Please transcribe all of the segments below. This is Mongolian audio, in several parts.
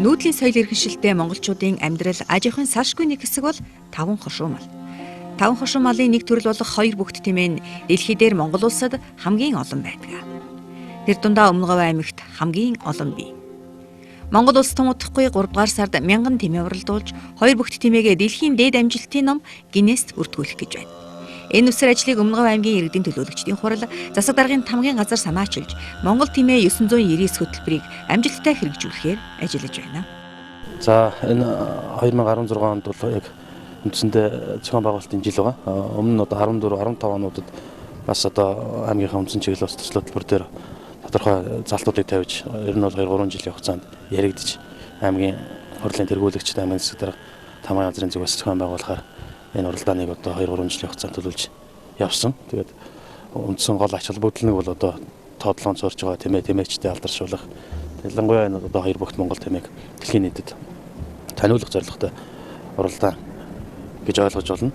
Нүүдлийн соёл иргэншилтэй монголчуудын амьдрал аж ахуйн салшгүй нэг хэсэг бол таван хошуу мал. Таван хошуу малын нэг төрөл болох хоёр бүгд тэмээн дэлхий дээр Монгол улсад хамгийн олон байдаг. Тэр дундаа Өмнө Говь аймагт хамгийн олон бий. Монгол улс тун удахгүй 3 дугаар сард 1000 тэмээ уралдуулж хоёр бүгд тэмээгээ дэлхийн дээд амжилтын ном Гиннест бүртгүүлэх гэж байна. Энэ үсэр ажлыг Өмнө Говь аймгийн иргэдийн төлөөлөгчдийн хурал засаг даргын тамгын газар санаачилж Монгол тэмээ 999 хөтөлбөрийг амжилттай хэрэгжүүлэхээр ажиллаж байна. За энэ 2016 онд бол яг үндсэндээ зохион байгуулалтын жил байгаа. Өмнө нь одоо 14 15 онуудад бас одоо аймгийнхаа үндсэн чиглэл бас төсөл хөтөлбөр дээр тодорхой залтуудыг тавьж ер нь бол 2-3 жилийн хугацаанд яригдж аймгийн хурлын тэргүүлэгчд аймгийн засаг дарга тамгын газрын зүгээс зохион байгуулахаар энэ уралдааныг одоо 2-3 жилийн хугацаанд төлөвлөж явсан. Тэгээд үндсэн гол ач холбогдол нь бол одоо тоотлоон цорж байгаа тэмээчтэй алдаршуулах. Ялангуяа энэ одоо хоёр бүгд Монгол тэмээг дэлхийн нийтэд таниулах зорилготой уралдаан гэж ойлгож байна.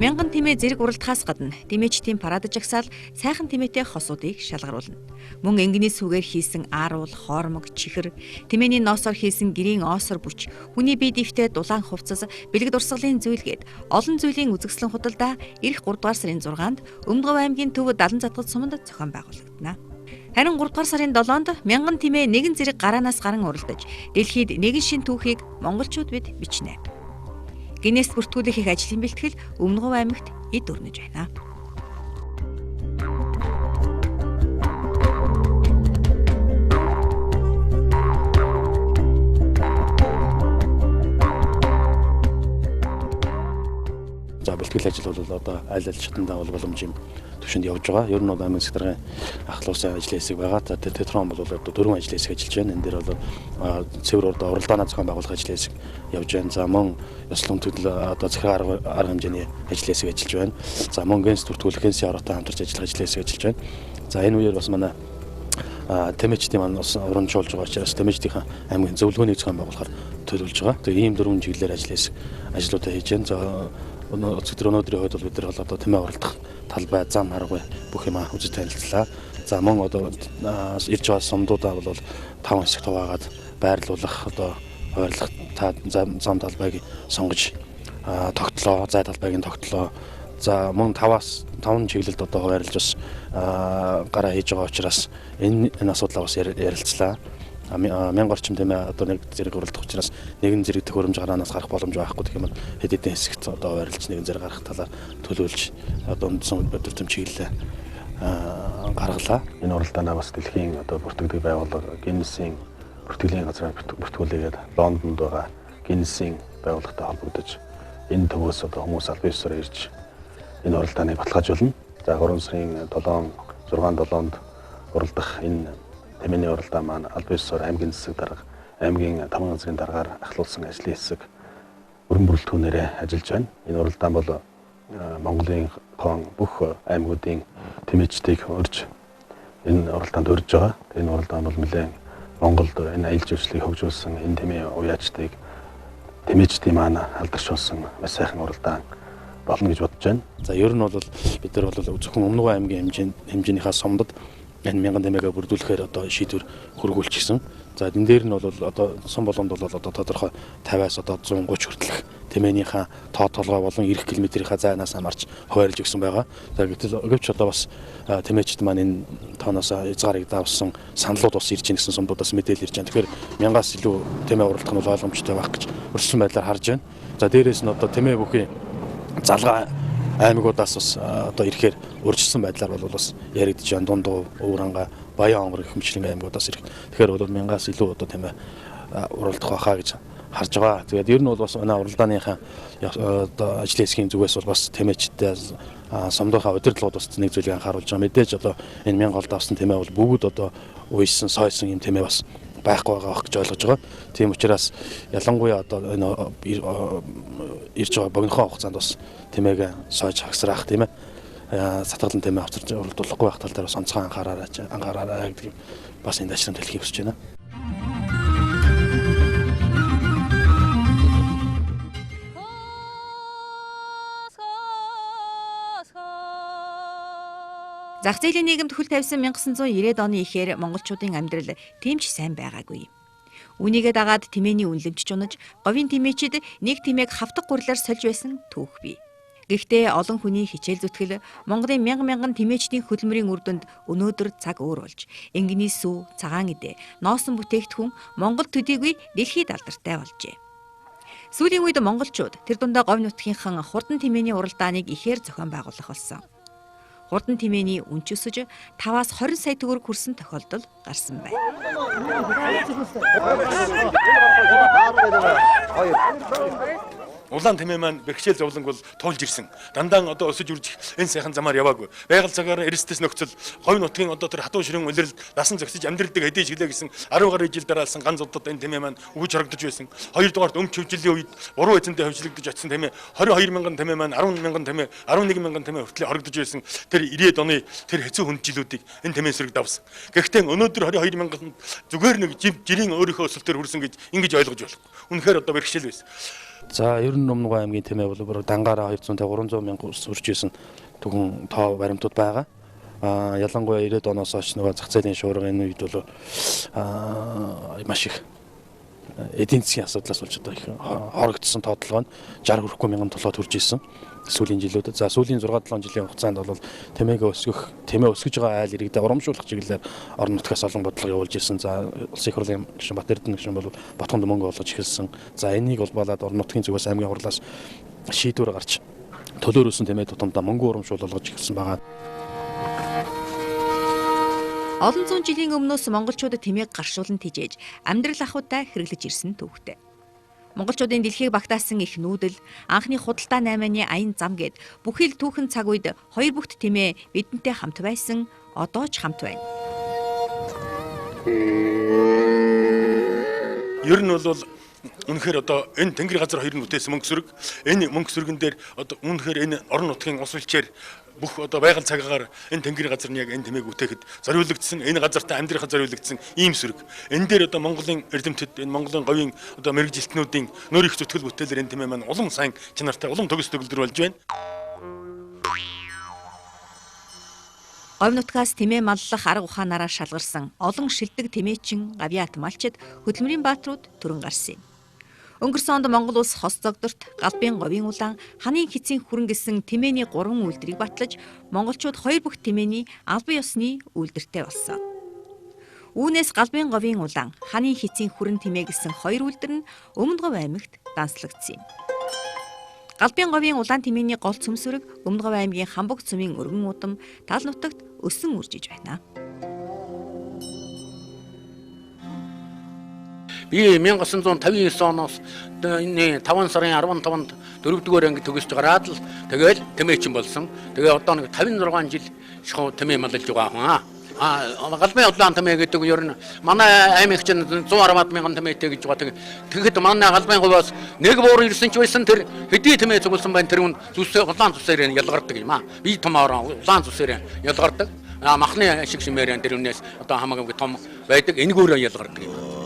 Мянган тэмээ зэрэг уралдахаас гадна тэмээчдийн парад жагсаал сайхан тэмээтэй хосуудыг шалгаруулна. Мөн энгний сүгээр хийсэн ааруул, хоормог, чихэр, тэмээний ноосоор хийсэн гэрийн оосор бүч, хүний бие дэвтээ дулаан хувцас, бэлэг дурсгалын зүйлгээд олон зүйлийн үзэсгэлэн худалдаа ирэх 3 дугаар сарын 6-нд Өмнө Говь аймгийн төв Далан Задгад суманд зохион байгуулагдана. Харин 3 дугаар сарын 7-нд мянган тэмээ нэгэн зэрэг гараанаас гарan уралдаж дэлхийд нэгэн шин түүхийг монголчууд бид бичнэ. Гиннест бүртгүүлэх их ажлын бэлтгэл Өмнө Говь аймагт эд өрнөж байна. За бэлтгэл ажил бол одоо аль шатндаа бол боломжийн төвшөнд явж байгаа. Ер нь бол аймгийн засаг даргын ахлуулсан ажлын хэсэг байгаа. За Тетрон бол одоо 4 ажлын хэсэг ажиллаж байна. Энэ дээр бол цэвэр уралдаанаа зохион байгуулах ажлын хэсэг явж байна. За мөн ёслон төлөв одоо захиргааны арга хэмжээний ажлын хэсэг ажиллаж байна. За мөн гэнс бүртгүүлэхээс ороотой хамтарч ажиллах ажлын хэсэг ажиллаж байна. За энэ үеэр бас манай тэмээчдийн маань бас урамжуулж байгаа учраас тэмээчдийн аймгийн зөвлөгөөнийг зохион байгуулахаар төлөвлөж байгаа. Тэгээ ийм 4 чиглэлээр ажлын хэсэг ажлуудаа хийж байна. За өнөөдрийн хувьд бол бид нар одоо тэмээ уралдах талбай, зам арга бүх юм үзэж танилцлаа. За мөн одоо ирж байгаа сумдуудаа бол 5 хэсэгт хуваагаад байрлуулах одоо хуваарлах зам талбайг сонгож тогтлоо, зай талбайг тогтлоо. За мөн 5 чиглэлд одоо хуваарлж бас гараа хийж байгаа учраас энэ асуудлаа бас ярилцлаа. 1000 орчим тэмээ одоо нэг зэрэг уралдах учраас нэгэн зэрэг төхөөрөмж гараанаас гарах боломж байхгүй гэх юм бол хэд хэдэн хэсэгт одоо хуваарлж нэгэн зэрэг гарах талаар төлөвлөж одоо үндсэн өдөртөм чиглэлээ гаргалаа. Энэ уралдаанаа бас дэлхийн одоо бүртгэдэг байгууллага Гиннесийн бүртгэлийн газрын бүртгүүлээд Лондонд байгаа Гиннесийн байгууллагатай холбогдож энэ төвөөс одоо хүмүүс аль биесээр ирж энэ уралдааныг баталгаажуулна. За 3 сарын 6-7-нд уралдах энэ тэмээний уралдаан маань аль биесээр аймгийн засаг дарга, аймгийн тамгын газрын даргаар ахлуулсан ажлын хэсэг өрн бүрэлдэхүүнээрээ ажиллаж байна. Энэ уралдаан бол Монголын бүх аймагуудын тэмээчдийг урьж энэ уралдаанд урьж байгаа. Энэ уралдаан бол нэлээд Монголд энэ аялал жуулчлалыг хөгжүүлсэн энэ тэмээ уяачдыг тэмээчдийн маань алдаршуулсан маш сайхан уралдаан болно гэж бодож байна. За ер нь бол бид нар бол зөвхөн Өмнө Говь аймгийн хэмжээнийхээ сумдад энэ 1000 тэмээгээ бүрдүүлэхээр одоо шийдвэр хөргүүлчихсэн. За энэ дээр нь бол одоо сум болгонд бол одоо тодорхой 50-аас одоо 130 хүртэлх тэмээнийхээ тоо толгой болон ирэх километрийнхаа зайнаас хамаарч хуваарлж өгсөн байгаа. За гэтэл өгөвч одоо бас тэмээчд маань энэ тооноос хязгаарыг давсан саналууд бас ирж ийн гэсэн сумдуудаас мэдээлэл ирж байна. Тэгэхээр 1000-аас илүү тэмээ уралдах нь бол ойлгомжтой байх гэж өрсөлдсөн байдлаар харж байна. За дээрээс нь одоо тэмээ бүхий залгаа аймагудаас бас одоо ирэхээр урьдчилсан байдлаар бол бас яригдж байна. Дундуу, Өвранга, Баян онгор гэх мэтлэн аймагудаас ирэх. Тэгэхээр бол 1000-аас илүү одоо тэмээ уралдах байхаа гэж харж байгаа. Тэгээд ер нь бол бас манай уралдааныхаа одоо ажлын хэсгийн зүгээс бол бас тэмээчтэй сумдынхаа удирдлагууд бас нэг зүйлийг анхааруулж байгаа. Мэдээж одоо энэ 1000 голд авсан тэмээ бол бүгд одоо уйсан, сойсон юм тэмээ бас байхгүй байгаа гэж ойлгож байгаа. Тийм учраас ялангуяа одоо энэ ирж байгаа богинохоо хугацаанд бас тэмээгээ сойж хагасраах тийм ээ. Сатгалан тэмээ авчирч уралдуулахгүй байх тал дээр бас онцгой анхаараарай гэдэг бас энэ ажлын дэлхийг хүсэж байна. Зах зээлийн нийгэмд хөл тавьсан 1990-ад оны ихээр монголчуудын амьдрал тийм ч сайн байгаагүй. Үүнийгээ дагаад тэмээний үнэлэмж чунаж, говийн тэмээчид нэг тэмээг хавтаг гурилаар сольж байсан түүх бий. Гэхдээ олон хүний хичээл зүтгэл Монголын мянган тэмээчдийн хөдөлмөрийн үр дүнд өнөөдөр цаг өөр болж, энгиний сүв, цагаан эдэ, носон бүтээгдэхүүн Монгол төдийгүй дэлхийд алдартай болжээ. Сүүлийн үед монголчууд тэр дундаа говь нутгийнхан хурдан тэмээний уралдааныг ихээр зохион байгуулах болсон. Хурдан тэмээний үнч өсөж 5-аас 20 сая төгрөг хүрсэн тохиолдол гарсан байна. Улаан тэмээ маань бэрхшээл зовлон бол туулж ирсэн. Дандаа одоо өсөж үржих энэ сайхан замаар яваагүй. Байгаль цагаар эрсдэс нөхцөл, говь нутгийн одоо тэр хатуу ширэн улирал дасан зогсож амьдралдаг хэдий шилээ гэсэн 10 гаруй жил дараалсан ганц удаад энэ тэмээ маань өгж харагдаж байсан. Хоёрдугаарт өмч хөвжлийн үед буруу эзэнтэй хөвжлөгдөж очсон тэмээ 22,000 тэмээ маань 10,000 тэмээ 11,000 тэмээ хүртэл харагдаж байсан. Тэр 90-ад оны тэр хэцүү хүнд жилүүдийг энэ тэмээ сэрэг давсан. Гэхдээ өнөөдөр 22,000 зүгээр нэг жирийн өөрийнхөө өсөлтөөр хүрсэн гэж ингэж ойлгож болохгүй. Үнэхээр одоо бэрхшээл байсан. За ер нь Өмнөгов аймгийн тэмээ бол дангаараа 200-300 мянга сурч исэн түгэн тоо баримтууд байгаа. Ялангуяа 90-ад оноос хойш нөгөө зах зээлийн шуурга энэ үед бол маш их эдийн засгийн асуудлаас болж одоо их хорогдсон тоотлого нь 60 хүрэхгүй мянган толгойд хүрж исэн сүүлийн жилүүдэд. За сүүлийн 6-7 жилийн хугацаанд бол тэмээ өсгөж байгаа айл иргэдэд урамшуулах чиглэлээр орон нутгаас олон бодлого явуулж исэн. За улсын их хурлын гишүүн Бат Эрдэнэ гишүүн бол Батханд мөнгө олгож эхэлсэн. За энийг болоод орон нутгийн зүгээс аймгийн хурлаас шийдвэр гарч төлөөр өссөн тэмээ тутамдаа мөнгө урамшуул олгож эхэлсэн байгаа. Олон зуун жилийн өмнөөс монголчуудад тэмээг гаршуулан тижээж амьдрал ахуйтай хэрэглэж ирсэн түүхтэй. Монголчуудын дэлхийг багтаасан их нүүдэл, анхны худалдаа 8-ны аян зам гэд бүхэл түүхэн цаг үед хоёр бүгд тэмээ бидэнтэй хамт байсан, одоо ч хамт байна. Ер нь бол үнэхээр одоо энэ тэнгэр газар хоёр нь бүтээсэн мөнгө сүрэг, энэ мөнгө сүргэн дээр одоо үнэхээр энэ орон нутгийн ус улчээр бүх одоо байгаль цагаагаар энэ тэнгэр газар нь яг энэ тэмээг үтээхэд зориулагдсан, энэ газартаа амьдрахад зориулагдсан ийм сүрэг. Энэ дээр одоо Монголын эрдэмтэд, энэ Монголын говийн одоо мэрэгжилтнүүдийн нөр их зүтгэл бүтээлээр энэ тэмээ маань улам сайн чанартай, улам төгс төгөлдөр болж байна. Говь нутгаас тэмээ маллах арга ухаанаараа шалгарсан олон шилдэг тэмээчин, гавьяат малчид, хөдөлмөрийн бааtruуд төрөн гарсан юм. Өнгөрсөн онд Монгол улс хос зогдорт, галбын говийн улаан, ханын хэцийн хүрэн гэсэн тэмээний 3 үйлдвэрийг батлаж, монголчууд хоёр бүх тэмээний албан ёсны үйлдвэртэй болсон. Үүнээс галбын говийн улаан, ханын хэцийн хүрэн тэмээ гэсэн хоёр үйлдвэр нь Өмнөгов аймагт данслагдсан юм. Галбын говийн улаан тэмээний гол цөмсөрөг Өмнөгов аймгийн Хамбог цөмийн өргөн удам тал нутагт өссөн үржиж байна. Би 1959 оноос энэ 5 сарын 15-нд 4-р анги төгсөж гараад л тэгэл тэмээчин болсон. Тэгээ одоо нэг 56 жил шоу тэмээ малж байгаа хүн. Галбын улаан тэмээ гэдэг ер нь манай аймагч 110 мянган тэмээтэй гэж байгаа. Тэгэхэд манай галбын говоос нэг буур ирсэн ч байсан тэр хэдий тэмээ зөвлөсөн байна тэр хүн зүсээ улаан зүсээр ялгардаг юм аа. Би томоор улаан зүсээр ялгардаг. Махны ашиг шимээр тэр үнээс одоо хамаагүй том байдаг энэгөөрөө ялгардаг юм.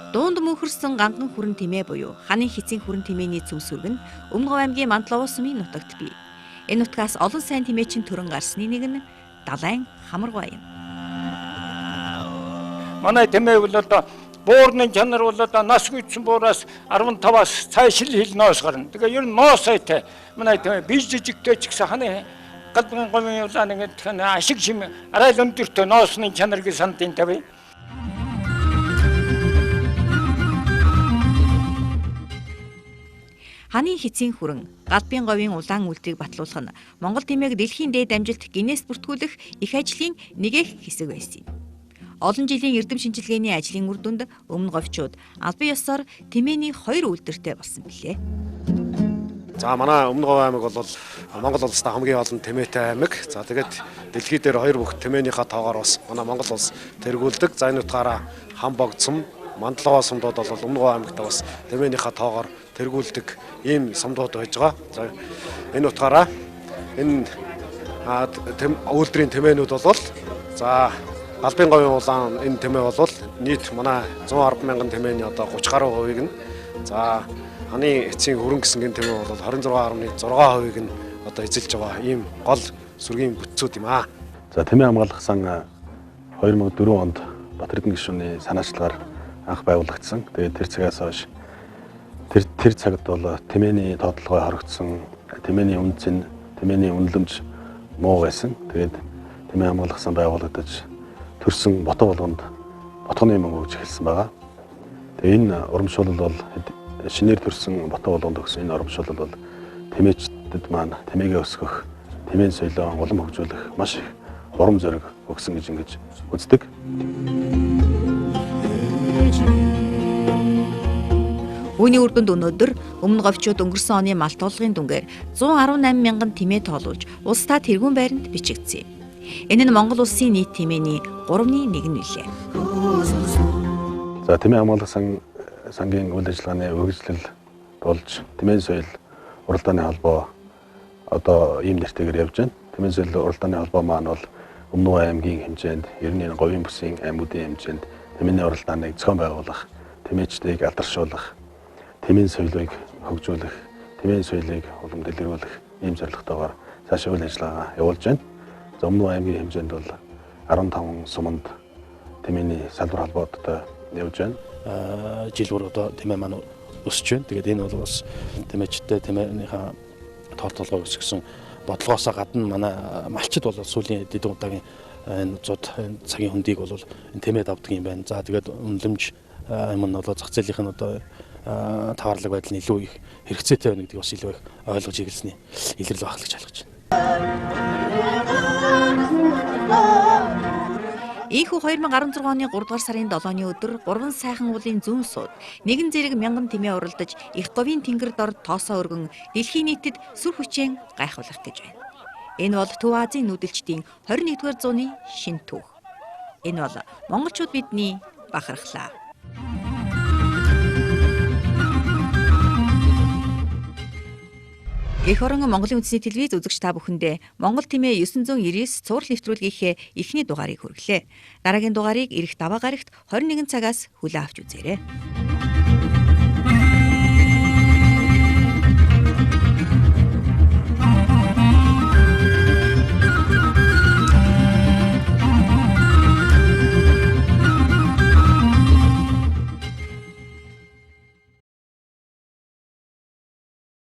Дуунд мөнхөрсөн ганган хүрэн тэмээ буюу ханын хэцийн хүрэн тэмээний цөмсөрг нь Өмнөгов аймгийн Мандловоо сумын нутагт бий. Энэ нутгаас олон сайн тэмээчин төрөн гарсны нэг нь Далайн Хамаргуй юм. Манай тэмээ бол одоо буурны чанар бол одоо нас гүйцэн буураас 15-аас цааш хил ноос гарна. Тэгээ ер нь ноос сайтай манай тэмээ бие жижигтэй ч гэсэн ханы галбын говийн улаан гэдэг нь ашиг шим арай л өндөртэй ноосны чанар гэж сандын тавь. Ханын хэцийн хүрэн, галбын говийн улаан үйлдвэрийг батлуулах нь Монгол тэмээг дэлхийн дээд амжилт гинээс бүртгүүлэх их ажлын нэгэн хэсэг байсан юм. Олон жилийн эрдэм шинжилгээний ажлын үр дүнд Өмнөговчууд албан ёсоор тэмээний 2 үйлдвэртэй болсон билээ. За манай Өмнөгов аймаг бол Монгол улстай хамгийн олон тэмээтэй аймаг. За тэгээд дэлхий дээр 2 бүх тэмээнийхээ тоогоор бас манай Монгол улс тэргүүлдэг. За энэ утгаараа Хамбог цум, Мандловоо сумдууд бол Өмнөгов аймагт бас тэмээнийхээ тоогоор тэргүүлдэг ийм сумдууд байж байгаа. За энэ утгаараа энэ үйлдвэрийн тэмээнүүд бол за галбын говийн улаан энэ тэмээ бол нийт манай 110 мянган тэмээний одоо 30 гаруй хувийг нь за ханы эцсийн хүрэн гэсэн энэ тэмээ бол 26.6%-ийг нь одоо эзэлж байгаа ийм гол сүргийн бүтцүүд юм аа. За тэмээ хамгаалах сан 2004 онд Батэрдэн гишүүний санаачлагаар анх байгуулагдсан. Тэгээд тэр цагаас хойш тэр цагт бол тэмээний тоотлогоо хоригдсон, тэмээний үнцэн, тэмээний үнэлэмж муу байсан. Тэгээд тэмээ хамгаалах сан байгуулагдаж төрсэн ботго болгонд ботгоны мөнгө өгч эхэлсэн байгаа. Тэгээд энэ урамшуулал бол шинээр төрсэн ботго болгонд өгсөн энэ урамшуулал бол тэмээчдэд маань тэмээгээ өсгөх, тэмээний соёлоо улам хөгжүүлэх маш их урам зориг өгсөн гэж ингэж үздэг. Үүний үр дүнд өнөөдөр өмнө говьчууд өнгөрсөн оны мал туулгын дүнгээр 118 мянган тэмээ тоолуулж улсдаа тэргүүн байранд бичигдсэн юм. Энэ нь Монгол улсын нийт тэмээний 3/1 нэлээ. За тэмээ хамгаалах сангийн үйл ажиллагааны үргэлжлэл болж тэмээний соёл уралдааны холбоо одоо ийм нэртэйгээр явж байна. Тэмээний соёл уралдааны холбоо маань бол Өмнөг аймгийн хэмжээнд, ер нь говийн бүсийн аймагуудын хэмжээнд тэмээний уралдааныг зохион байгуулах, тэмээчдийг алдаршуулах, тэмээний соёлыг хөгжүүлэх, тэмээний соёлыг улам дэлгэрүүлэх ийм зорилготойгоор цаашаа үйл ажиллагаа явуулж байна. За Өмнөг аймгийн хэмжээнд бол 15 суманд тэмээний салбар холбоодтой явж байна. Жил бүр одоо тэмээ маань өсөж байна. Тэгээд энэ бол бас тэмээчдтэй тэмээнийхээ тоотлогоо өсгсөн бодлогоосоо гадна манай малчид бол сүүлийн дэдэн удаагийн энэ цагийн хөндийг бол энэ тэмээд авдаг юм байна. За тэгээд үнэлэмж юм нь бол зах зээлийнх нь одоо таварлаг байдал нь илүү их хэрэгцээтэй байна гэдгийг бас илүү их ойлгож ирэлсний илэрлэл багт гэж ойлгож байна. Ийхүү 2016 оны 3 дугаар сарын 7-ны өдөр 3 сайхан уулын зүүн сууд нэгэн зэрэг мянган тэмээ уралдаж их говийн тэнгэр дор тоосоо өргөн дэлхийн нийтэд сүр хүчээр гайхуулах гэж байна. Энэ бол Төв Азийн нүүдэлчдийн 21-р зууны шинэ түүх. Энэ бол монголчууд бидний бахархлаа. Эх орон Монголын үндэсний телевиз үзэгч та бүхэндээ Монгол тэмээ 999 цуврал нэвтрүүлгийнхээ эхний дугаарыг хүргэлээ. Дараагийн дугаарыг эх даваа гарагт 21 цагаас хүлээн авч үзээрэй.